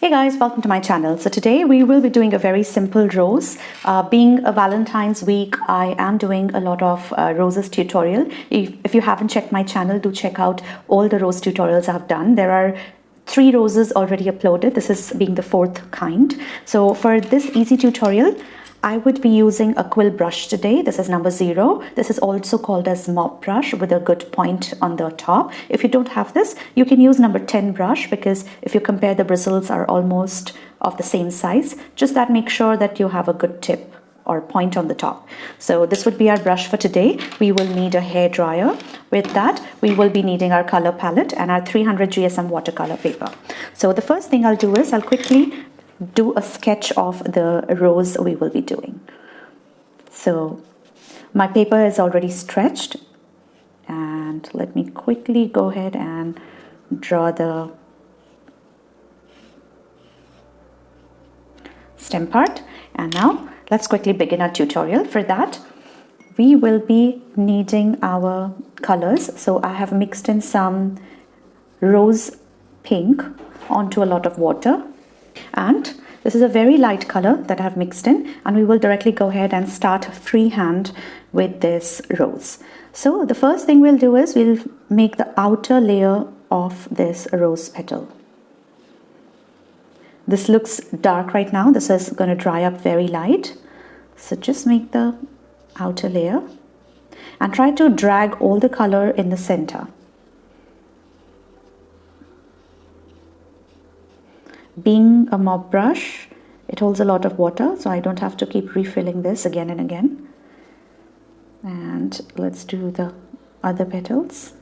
Hey guys, welcome to my channel. So today we will be doing a very simple rose. Being a Valentine's week, I am doing a lot of roses tutorial. If you haven't checked my channel, do check out all the rose tutorials I've done. There are 3 roses already uploaded. This is being the 4th kind. So for this easy tutorial, I would be using a quill brush today. This is number 0. This is also called as mop brush with a good point on the top. If you don't have this, you can use number 10 brush, because if you compare, the bristles are almost of the same size. Just that, make sure that you have a good tip or point on the top. So this would be our brush for today. We will need a hair dryer. With that, we will be needing our color palette and our 300 GSM watercolor paper. So the first thing I'll do is I'll quickly do a sketch of the rose we will be doing. So my paper is already stretched, and let me quickly go ahead and draw the stem part. And now let's quickly begin our tutorial. For that, we will be needing our colors. So I have mixed in some rose pink onto a lot of water. And this is a very light color that I have mixed in, and we will directly go ahead and start freehand with this rose. So the first thing we'll do is we'll make the outer layer of this rose petal. This looks dark right now. This is going to dry up very light. So just make the outer layer and try to drag all the color in the center. Being a mop brush, it holds a lot of water, so I don't have to keep refilling this again and again. And let's do the other petals.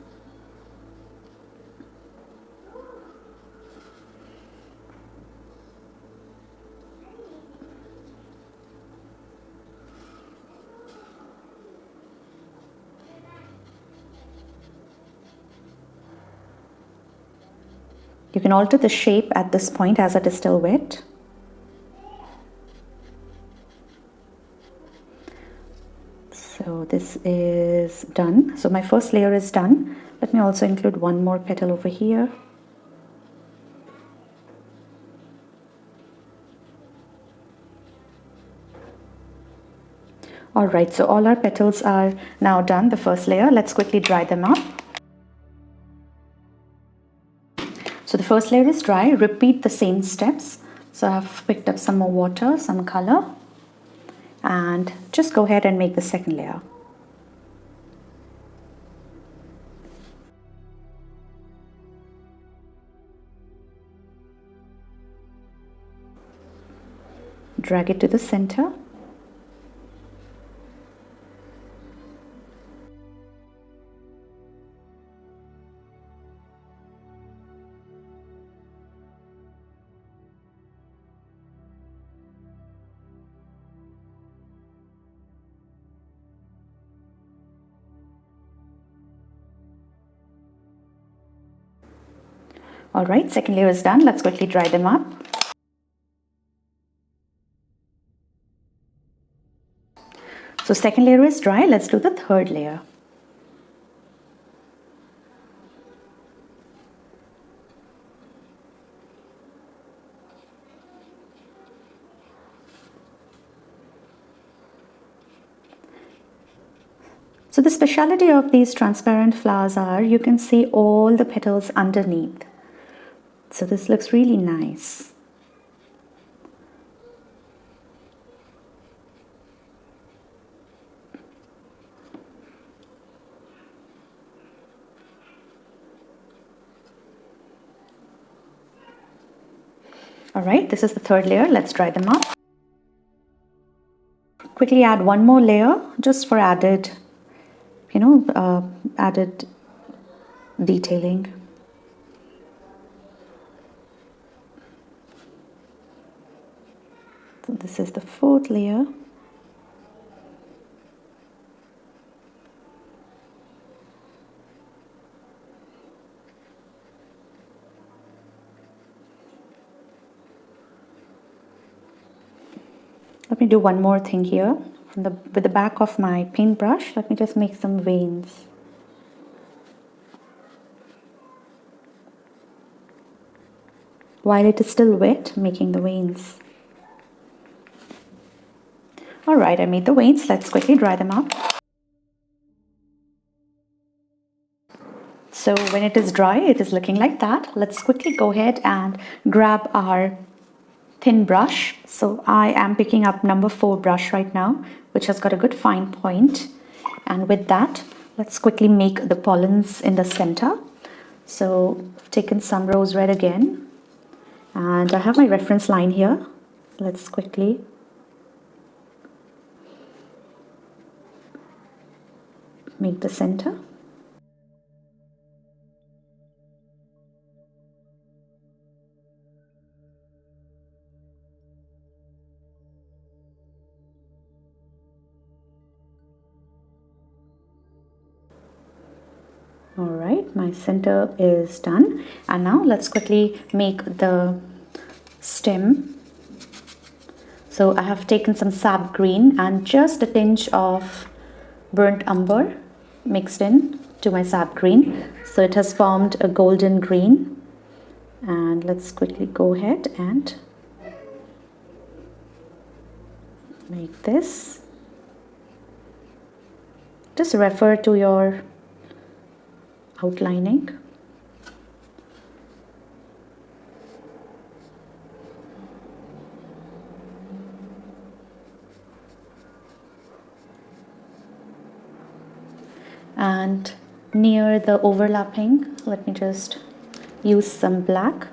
You can alter the shape at this point as it is still wet. So this is done. So my first layer is done. Let me also include one more petal over here. Alright, so all our petals are now done, the first layer. Let's quickly dry them up. So the first layer is dry. Repeat the same steps. So I've picked up some more water, some color, and just go ahead and make the second layer. Drag it to the center. Alright, second layer is done. Let's quickly dry them up. So second layer is dry. Let's do the third layer. So the speciality of these transparent flowers are you can see all the petals underneath. So this looks really nice. Alright, this is the third layer. Let's dry them up. Quickly add one more layer just for added, added detailing. So this is the 4th layer. Let me do one more thing here. With the back of my paintbrush, let me just make some veins. while it is still wet, making the veins. Alright, I made the veins. Let's quickly dry them up. So when it is dry, it is looking like that. Let's quickly go ahead and grab our thin brush. So I am picking up number 4 brush right now, which has got a good fine point. And with that, let's quickly make the pollens in the center. So I've taken some rose red again, and I have my reference line here. Let's quickly make the center. Alright, my center is done, and now let's quickly make the stem. So I have taken some sap green and just a tinge of burnt umber mixed in to my sap green, so it has formed a golden green. And let's quickly go ahead and make this. Just refer to your outlining. And near the overlapping, let me just use some black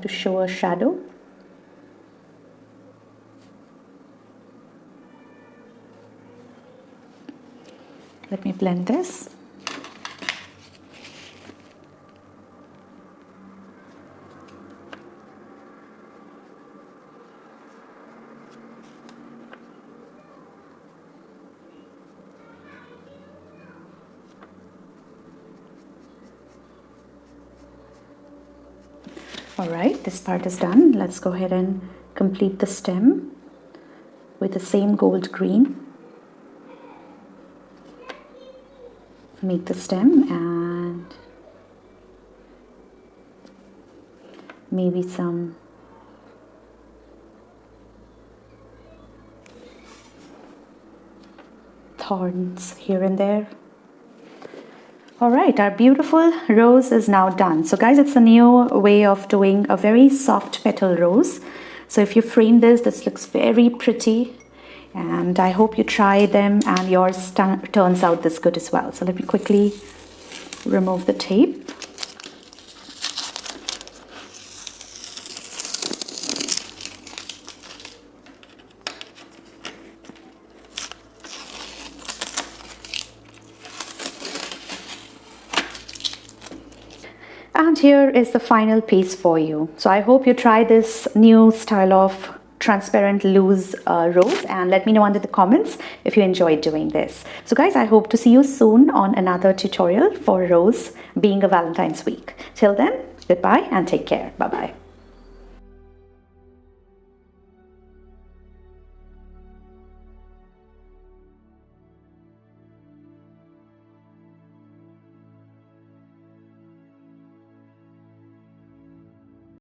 to show a shadow. Let me blend this. Alright, this part is done. Let's go ahead and complete the stem with the same gold green. Make the stem and maybe some thorns here and there. Alright, our beautiful rose is now done. So guys, it's a new way of doing a very soft petal rose. So if you frame this looks very pretty, and I hope you try them and yours turns out this good as well. So let me quickly remove the tape. And here is the final piece for you. So I hope you try this new style of transparent loose rose, and let me know under the comments if you enjoyed doing this. So guys, I hope to see you soon on another tutorial for rose being a Valentine's week. Till then, goodbye and take care. Bye bye.